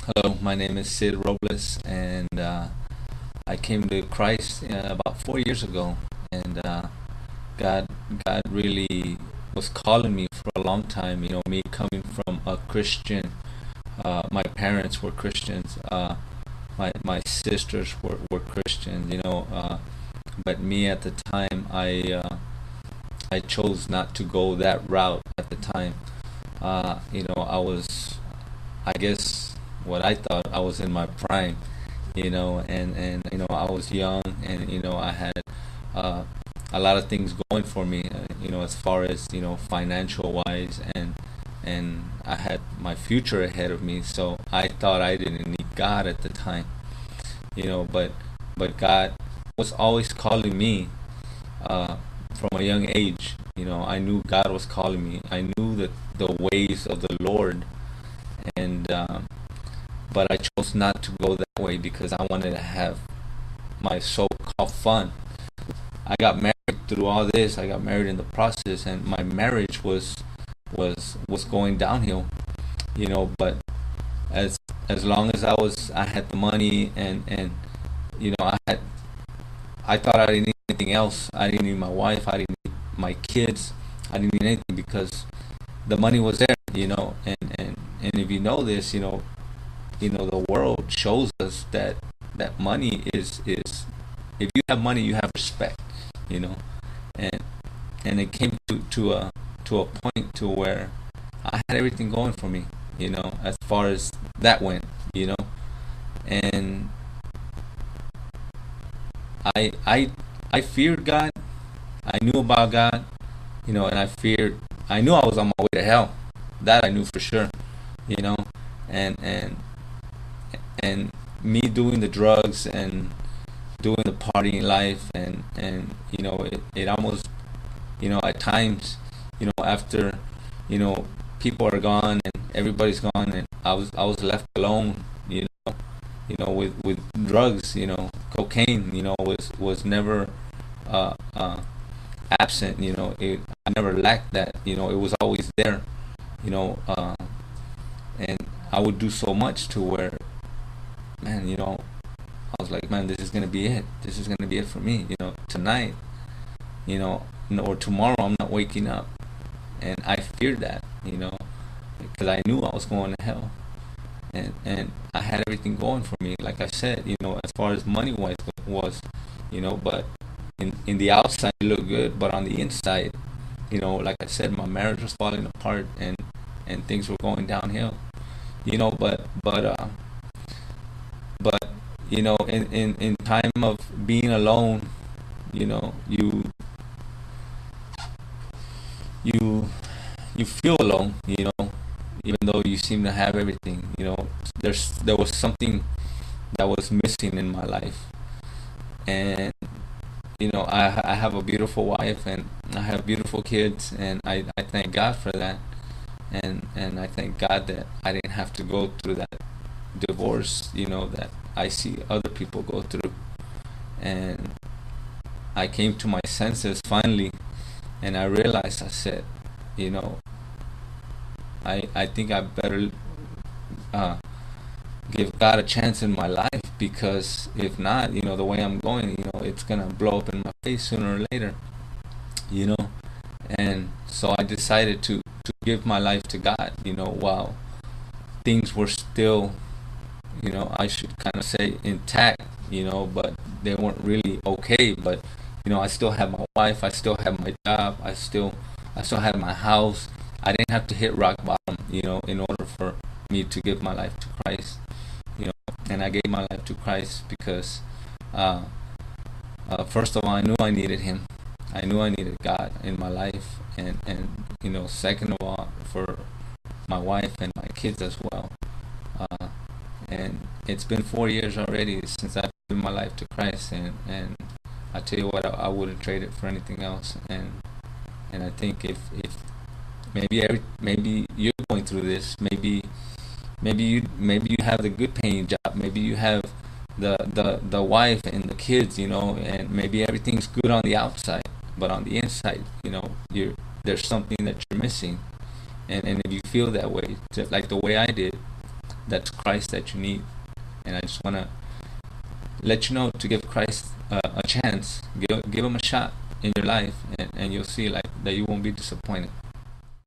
Hello, my name is Sid Robles, and I came to Christ about 4 years ago, and God, God really was calling me for a long time. You know, me coming from a Christian, my parents were Christians, my sisters were Christians. But me at the time, I chose not to go that route at the time. I was, I guess, what I thought I was in my prime, and I was young, and I had uh, a lot of things going for me, as far as financial wise, and I had my future ahead of me. So I thought I didn't need God at the time, but God was always calling me uh, from a young age. I knew God was calling me. I knew that the ways of the Lord, and but I chose not to go that way because I wanted to have my so-called fun. I got married through all this. I got married in the process, and my marriage was going downhill. But as long as I had the money, and I thought I didn't need anything else. I didn't need my wife. I didn't need my kids. I didn't need anything because the money was there. And if you know this, the world shows us that money is if you have money, you have respect. You know, and it came to a point to where I had everything going for me. As far as that went. And I feared God. I knew about God. And I knew I was on my way to hell. That I knew for sure. You know, and and and me doing the drugs and doing the partying life, and it almost, at times, after people are gone and everybody's gone, and I was left alone, with drugs. Cocaine, was never uh, uh, absent. I never lacked that. It was always there. you know uh, and I would do so much to where, man, I was like, man, this is gonna be it. This is gonna be it for me. Tonight, or tomorrow, I'm not waking up, and I feared that, because I knew I was going to hell, and I had everything going for me. Like I said, as far as money wise was, but in the outside it looked good, but on the inside, like I said, my marriage was falling apart, and things were going downhill. But in time of being alone, you you you feel alone, even though you seem to have everything. There was something that was missing in my life. And I have a beautiful wife, and I have beautiful kids, and I thank God for that. And I thank God that I didn't have to go through that divorce, that I see other people go through. And I came to my senses finally, and I realized, I said, you know, I think I better uh, give God a chance in my life, because if not, the way I'm going, it's gonna blow up in my face sooner or later, you know. And so I decided to give my life to God, while things were still, I should kind of say intact, but they weren't really okay. But I still had my wife, I still had my job, I still had my house. I didn't have to hit rock bottom, in order for me to give my life to Christ. And I gave my life to Christ because, first of all, I knew I needed Him. I knew I needed God in my life, and second of all, for my wife and my kids as well. Uh, and it's been 4 years already since I've given my life to Christ, and I tell you what, I wouldn't trade it for anything else. And I think if maybe you're going through this, maybe you have the good paying job, maybe you have the wife and the kids, and maybe everything's good on the outside, but on the inside, there's something that you're missing. And if you feel that way, just like the way I did, that's Christ that you need. And I just want to let you know to give Christ a chance, give him a shot in your life, and you'll see like that you won't be disappointed.